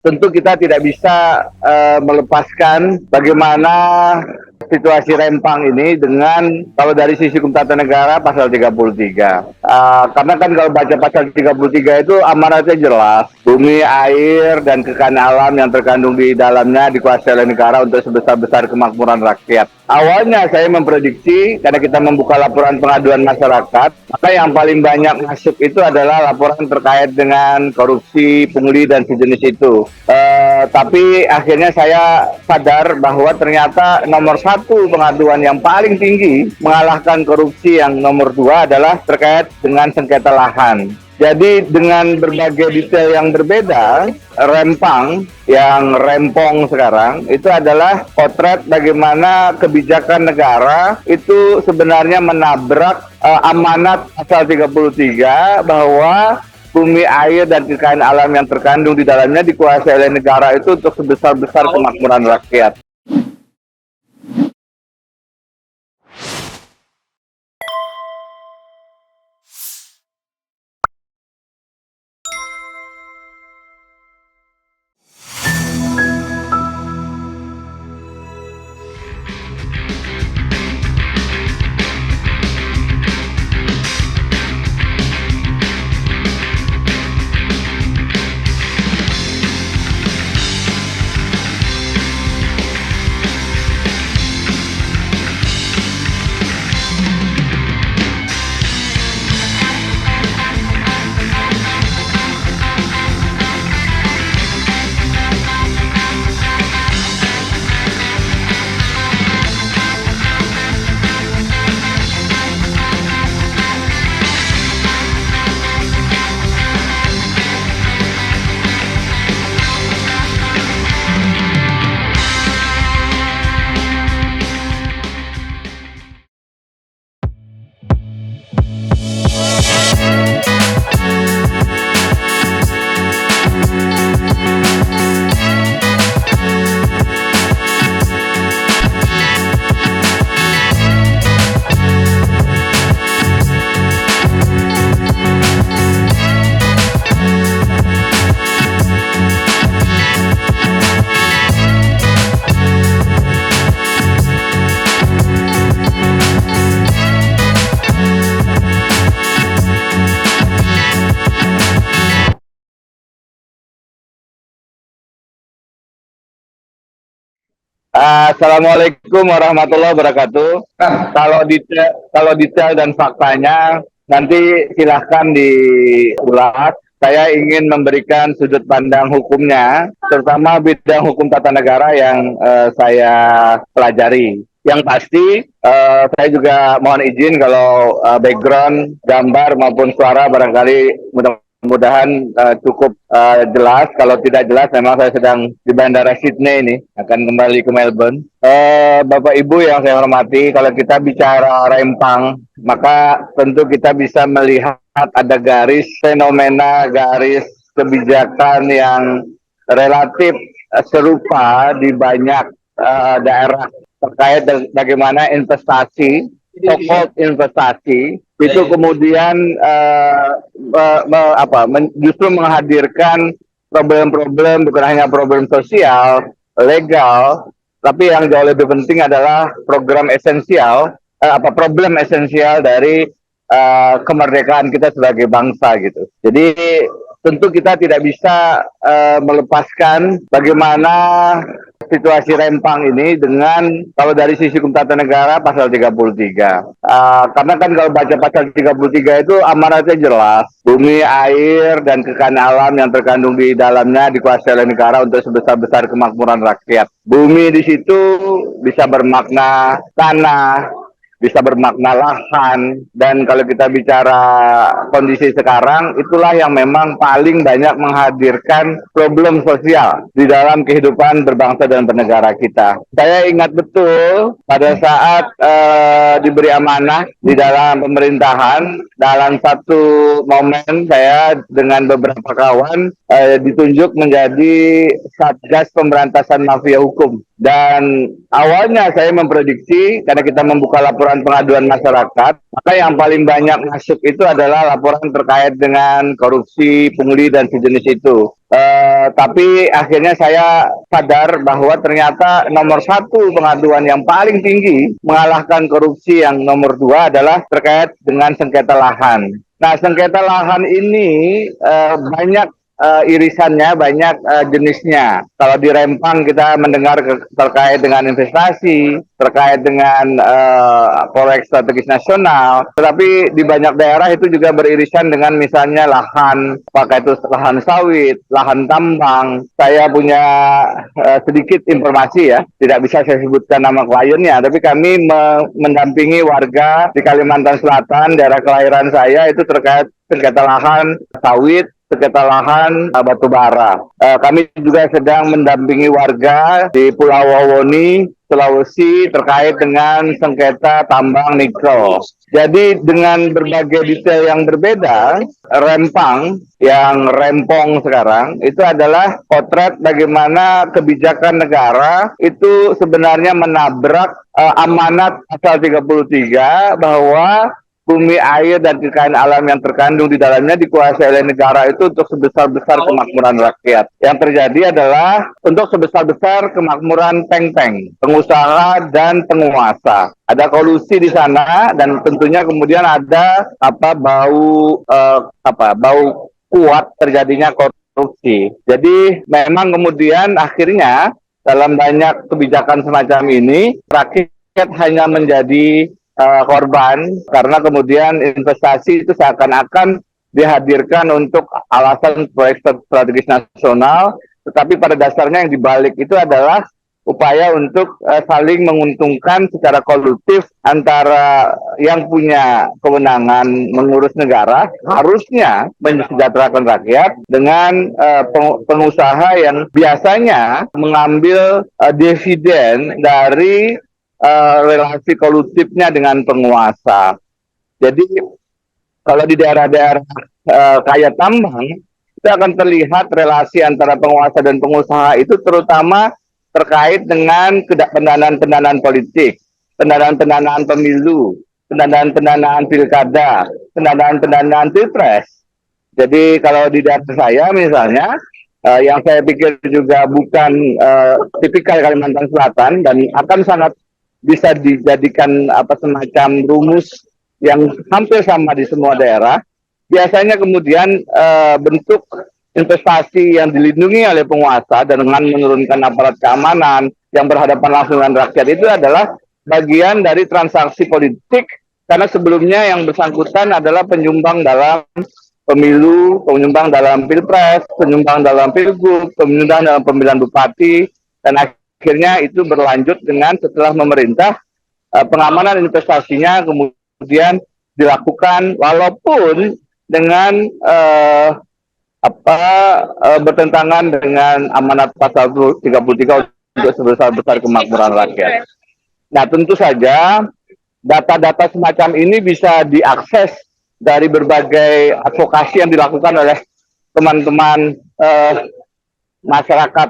tentu kita tidak bisa melepaskan bagaimana situasi Rempang ini dengan kalau dari sisi hukum tata negara pasal 33. Karena kan kalau baca pasal 33 itu amanatnya jelas. Bumi, air, dan kekayaan alam yang terkandung di dalamnya dikuasai oleh negara untuk sebesar-besar kemakmuran rakyat. Awalnya saya memprediksi, karena kita membuka laporan pengaduan masyarakat, maka yang paling banyak masuk itu adalah laporan terkait dengan korupsi, pungli, dan sejenis itu. Tapi akhirnya saya sadar bahwa ternyata nomor satu pengaduan yang paling tinggi mengalahkan korupsi yang nomor dua adalah terkait dengan sengketa lahan. Jadi dengan berbagai detail yang berbeda, Rempang yang rempong sekarang itu adalah potret bagaimana kebijakan negara itu sebenarnya menabrak amanat pasal 33 bahwa bumi, air, dan kekayaan alam yang terkandung di dalamnya dikuasai oleh negara itu untuk sebesar-besar kemakmuran rakyat. Assalamualaikum warahmatullahi wabarakatuh. Kalau detail dan faktanya nanti silahkan diulas. Saya ingin memberikan sudut pandang hukumnya, terutama bidang hukum tata negara yang saya pelajari. Yang pasti, saya juga mohon izin kalau background, gambar maupun suara barangkali mudah-mudahan cukup jelas. Kalau tidak jelas, memang saya sedang di Bandara Sydney ini, akan kembali ke Melbourne. Bapak Ibu yang saya hormati, kalau kita bicara Rempang, maka tentu kita bisa melihat ada garis fenomena, garis kebijakan yang relatif serupa di banyak daerah terkait bagaimana investasi, so-called investasi itu kemudian justru menghadirkan problem-problem, bukan hanya problem sosial, legal, tapi yang jauh lebih penting adalah problem esensial dari kemerdekaan kita sebagai bangsa gitu. Jadi tentu kita tidak bisa melepaskan bagaimana situasi Rempang ini dengan kalau dari sisi hukum tata negara pasal 33. Karena kan kalau baca pasal 33 itu amanatnya jelas. Bumi, air, dan kekayaan alam yang terkandung di dalamnya dikuasai oleh negara untuk sebesar-besar kemakmuran rakyat. Bumi di situ bisa bermakna tanah, bisa bermakna lahan, dan kalau kita bicara kondisi sekarang, itulah yang memang paling banyak menghadirkan problem sosial di dalam kehidupan berbangsa dan bernegara kita. Saya ingat betul pada saat diberi amanah di dalam pemerintahan, dalam satu momen saya dengan beberapa kawan ditunjuk menjadi Satgas Pemberantasan Mafia Hukum. Dan awalnya saya memprediksi karena kita membuka laporan pengaduan masyarakat, maka yang paling banyak masuk itu adalah laporan terkait dengan korupsi, pungli dan sejenis itu. Tapi akhirnya saya sadar bahwa ternyata nomor satu pengaduan yang paling tinggi mengalahkan korupsi yang nomor dua adalah terkait dengan sengketa lahan. Nah, sengketa lahan ini banyak irisannya, banyak jenisnya. Kalau di Rempang kita mendengar terkait dengan investasi, terkait dengan proyek strategis nasional, tetapi di banyak daerah itu juga beririsan dengan misalnya lahan, apakah itu lahan sawit, lahan tambang. Saya punya sedikit informasi ya, tidak bisa saya sebutkan nama kliennya, tapi kami mendampingi warga di Kalimantan Selatan, daerah kelahiran saya itu terkait sengketa lahan sawit, sengketa lahan batu bara. Kami juga sedang mendampingi warga di Pulau Wawoni, Sulawesi terkait dengan sengketa tambang nikel. Jadi dengan berbagai detail yang berbeda, Rempang yang rempong sekarang itu adalah potret bagaimana kebijakan negara itu sebenarnya menabrak amanat pasal 33 bahwa bumi, air, dan kekayaan alam yang terkandung di dalamnya dikuasai oleh negara itu untuk sebesar-besar kemakmuran rakyat. Yang terjadi adalah untuk sebesar-besar kemakmuran peng-peng, pengusaha dan penguasa. Ada kolusi di sana dan tentunya kemudian ada bau kuat terjadinya korupsi. Jadi memang kemudian akhirnya dalam banyak kebijakan semacam ini rakyat hanya menjadi korban karena kemudian investasi itu seakan-akan dihadirkan untuk alasan proyek strategis nasional, tetapi pada dasarnya yang dibalik itu adalah upaya untuk saling menguntungkan secara kolutif antara yang punya kewenangan mengurus negara harusnya mensejahterakan rakyat dengan pengusaha yang biasanya mengambil dividen dari relasi kolutifnya dengan penguasa. Jadi kalau di daerah-daerah kaya tambang itu akan terlihat relasi antara penguasa dan pengusaha itu terutama terkait dengan pendanaan-pendanaan politik, pendanaan-pendanaan pemilu, pendanaan-pendanaan pilkada, pendanaan-pendanaan pilpres. Jadi kalau di daerah saya misalnya, yang saya pikir juga bukan tipikal Kalimantan Selatan dan akan sangat bisa dijadikan semacam rumus yang hampir sama di semua daerah. Biasanya kemudian bentuk investasi yang dilindungi oleh penguasa dan dengan menurunkan aparat keamanan yang berhadapan langsung dengan rakyat itu adalah bagian dari transaksi politik karena sebelumnya yang bersangkutan adalah penyumbang dalam pemilu, penyumbang dalam pilpres, penyumbang dalam pilgub, penyumbang dalam pemilihan bupati, dan akhirnya itu berlanjut dengan setelah memerintah pengamanan investasinya kemudian dilakukan walaupun dengan bertentangan dengan amanat pasal 33 untuk sebesar-besar kemakmuran rakyat. Nah, tentu saja data-data semacam ini bisa diakses dari berbagai advokasi yang dilakukan oleh teman-teman masyarakat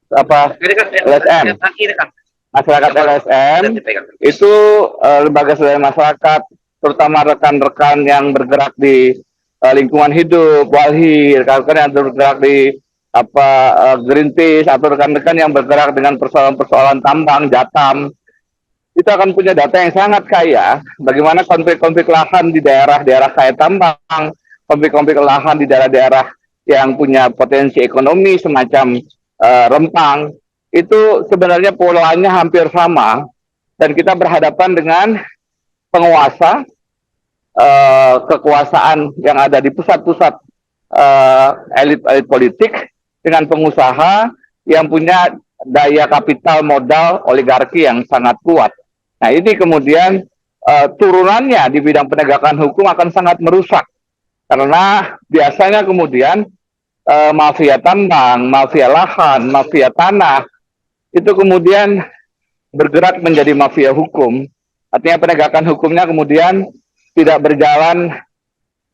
LSM. Masyarakat LSM itu lembaga swadaya masyarakat, terutama rekan-rekan yang bergerak di lingkungan hidup, walhi, rekan-rekan yang bergerak di Greenpeace atau rekan-rekan yang bergerak dengan persoalan-persoalan tambang, Jatam, itu akan punya data yang sangat kaya bagaimana konflik-konflik lahan di daerah-daerah kaya tambang, konflik-konflik lahan di daerah-daerah yang punya potensi ekonomi semacam Rempang, itu sebenarnya polanya hampir sama dan kita berhadapan dengan penguasa, kekuasaan yang ada di pusat-pusat elit-elit politik dengan pengusaha yang punya daya kapital modal oligarki yang sangat kuat. Nah, ini kemudian turunannya di bidang penegakan hukum akan sangat merusak karena biasanya kemudian mafia tambang, mafia lahan, mafia tanah itu kemudian bergerak menjadi mafia hukum. Artinya penegakan hukumnya kemudian tidak berjalan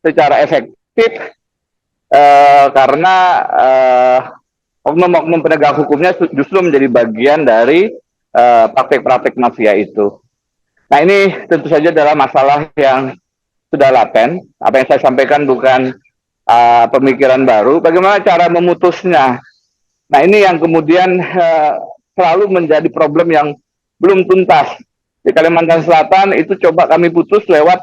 secara efektif karena oknum-oknum penegak hukumnya justru menjadi bagian dari praktek-praktek mafia itu. Nah ini tentu saja adalah masalah yang sudah laten. Apa yang saya sampaikan bukan pemikiran baru. Bagaimana cara memutusnya? Nah ini yang kemudian selalu menjadi problem yang belum tuntas. Di Kalimantan Selatan itu coba kami putus lewat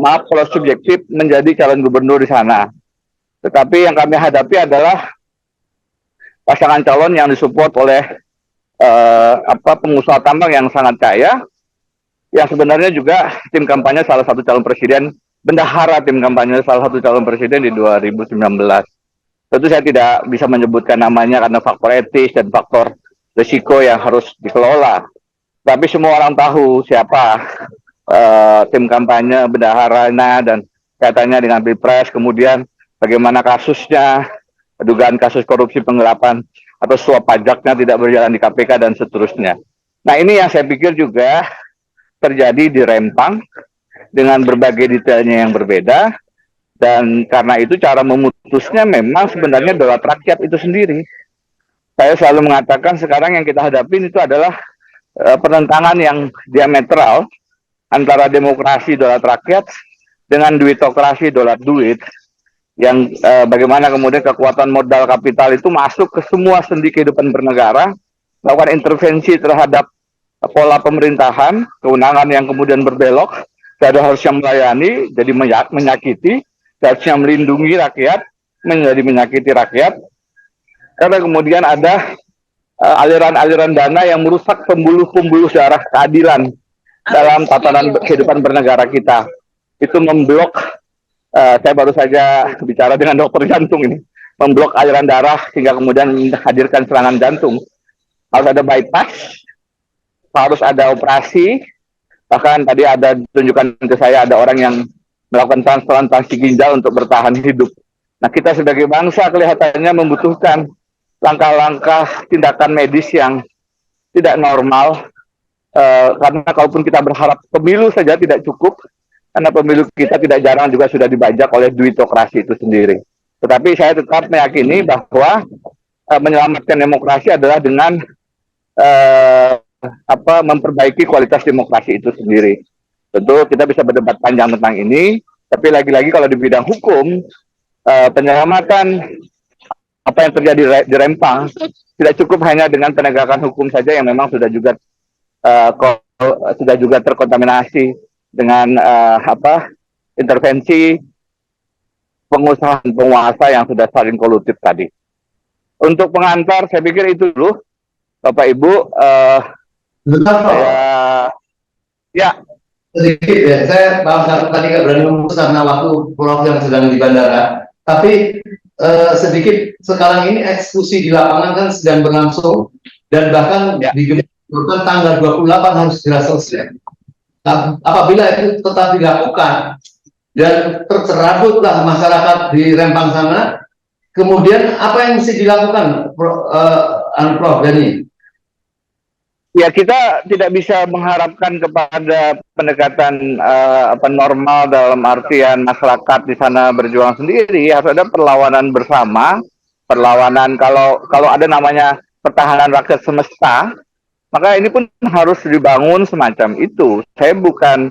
maaf kalau subjektif menjadi calon gubernur di sana. Tetapi yang kami hadapi adalah pasangan calon yang disupport oleh pengusaha tambang yang sangat kaya, yang sebenarnya juga tim kampanye salah satu calon presiden, bendahara tim kampanye salah satu calon presiden di 2019. Tentu saya tidak bisa menyebutkan namanya karena faktor etis dan faktor risiko yang harus dikelola. Tapi semua orang tahu siapa tim kampanye bendaharanya dan kaitannya dengan Pilpres, kemudian bagaimana kasusnya, dugaan kasus korupsi penggelapan atau suap pajaknya tidak berjalan di KPK dan seterusnya. Nah ini yang saya pikir juga terjadi di Rempang dengan berbagai detailnya yang berbeda, dan karena itu cara memutusnya memang sebenarnya dolar rakyat itu sendiri. Saya selalu mengatakan sekarang yang kita hadapi itu adalah penentangan yang diametral antara demokrasi dolar rakyat dengan duitokrasi dolar duit, yang bagaimana kemudian kekuatan modal kapital itu masuk ke semua sendi kehidupan bernegara, melakukan intervensi terhadap pola pemerintahan, kewenangan yang kemudian berbelok, tidak harusnya melayani, jadi menyakiti, harusnya melindungi rakyat, menjadi menyakiti rakyat, karena kemudian ada aliran-aliran dana yang merusak pembuluh-pembuluh darah keadilan dalam tatanan kehidupan bernegara kita. Itu memblok, saya baru saja bicara dengan dokter jantung ini, memblok aliran darah hingga kemudian menghadirkan serangan jantung. Harus ada bypass, harus ada operasi, bahkan tadi ada tunjukkan ke saya ada orang yang melakukan transplantasi ginjal untuk bertahan hidup. Nah kita sebagai bangsa kelihatannya membutuhkan langkah-langkah tindakan medis yang tidak normal, karena kalaupun kita berharap pemilu saja tidak cukup, karena pemilu kita tidak jarang juga sudah dibajak oleh duitokrasi itu sendiri. Tetapi saya tetap meyakini bahwa menyelamatkan demokrasi adalah dengan memperbaiki kualitas demokrasi itu sendiri. Tentu kita bisa berdebat panjang tentang ini, tapi lagi-lagi kalau di bidang hukum, penyelamatan apa yang terjadi di Rempang tidak cukup hanya dengan penegakan hukum saja yang memang sudah juga terkontaminasi dengan intervensi penguasa yang sudah saling kolutif tadi. Untuk pengantar, saya pikir itu dulu, Bapak Ibu. Ya. Sedikit ya, saya paham tadi nggak berani memutus karena waktu Prof yang sedang di bandara. Tapi sedikit, sekarang ini eksekusi di lapangan kan sedang berlangsung dan bahkan digemburkan tanggal 28 harus segera selesai. Apabila itu tetap dilakukan dan tercerabutlah masyarakat di Rempang sana, kemudian apa yang mesti dilakukan, Prof Dani? Ya kita tidak bisa mengharapkan kepada pendekatan normal dalam artian masyarakat di sana berjuang sendiri. Harus ada perlawanan bersama, perlawanan kalau ada namanya pertahanan rakyat semesta, maka ini pun harus dibangun semacam itu. Saya bukan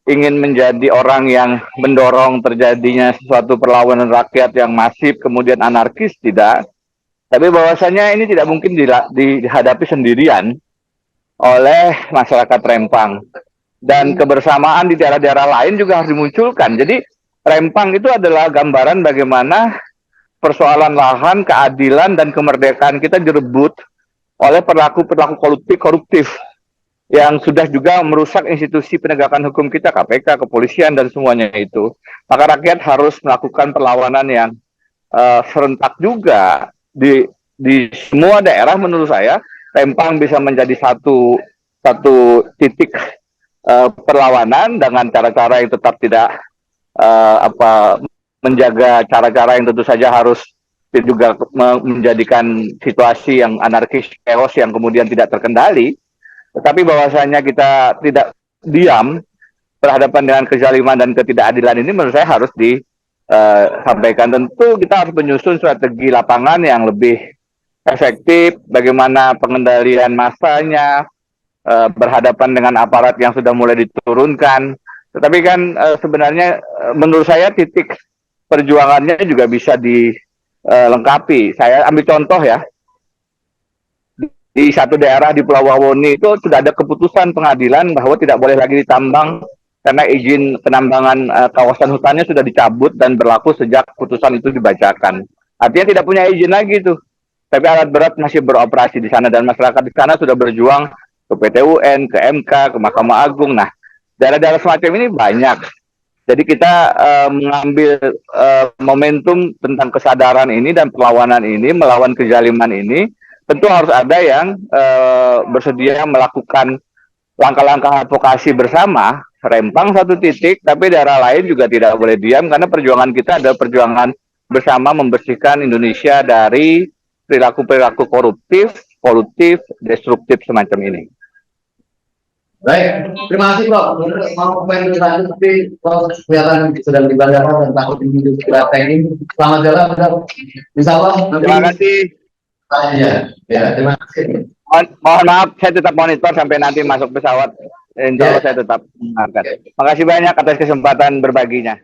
ingin menjadi orang yang mendorong terjadinya sesuatu perlawanan rakyat yang masif kemudian anarkis, tidak. Tapi bahwasanya ini tidak mungkin dihadapi sendirian oleh masyarakat Rempang, dan kebersamaan di daerah-daerah lain juga harus dimunculkan. Jadi Rempang itu adalah gambaran bagaimana persoalan lahan, keadilan dan kemerdekaan kita direbut oleh perilaku-perilaku koruptif yang sudah juga merusak institusi penegakan hukum kita, KPK, kepolisian dan semuanya itu. Maka rakyat harus melakukan perlawanan yang serentak juga di semua daerah. Menurut saya Rempang bisa menjadi satu titik perlawanan dengan cara-cara yang tetap tidak menjaga cara-cara yang tentu saja harus juga menjadikan situasi yang anarkis, chaos yang kemudian tidak terkendali. Tetapi bahwasanya kita tidak diam berhadapan dengan kezaliman dan ketidakadilan ini, menurut saya harus sampaikan. Tentu kita harus menyusun strategi lapangan yang lebih efektif, bagaimana pengendalian massanya, berhadapan dengan aparat yang sudah mulai diturunkan. Tetapi kan sebenarnya menurut saya titik perjuangannya juga bisa dilengkapi. Saya ambil contoh ya, di satu daerah di Pulau Wawoni itu sudah ada keputusan pengadilan bahwa tidak boleh lagi ditambang karena izin penambangan kawasan hutannya sudah dicabut dan berlaku sejak putusan itu dibacakan. Artinya tidak punya izin lagi tuh. Tapi alat berat masih beroperasi di sana dan masyarakat di sana sudah berjuang ke PT UN, ke MK, ke Mahkamah Agung. Nah, daerah-daerah semacam ini banyak. Jadi kita mengambil momentum tentang kesadaran ini dan perlawanan ini, melawan kezaliman ini, tentu harus ada yang bersedia melakukan langkah-langkah advokasi bersama. Rempang satu titik, tapi daerah lain juga tidak boleh diam karena perjuangan kita adalah perjuangan bersama membersihkan Indonesia dari perilaku-perilaku koruptif, kolutif, destruktif semacam ini. Baik, terima kasih Prof. Mau komen lebih lanjut, tapi Prof kelihatan sedang di bandara dan takut menuju ke ini. Selamat jalan, Prof. Insya Allah. Terima kasih. Ya, terima kasih. Mohon maaf, saya tetap monitor sampai nanti masuk pesawat. Insya Allah saya tetap mendengarkan. Terima kasih banyak atas kesempatan berbaginya.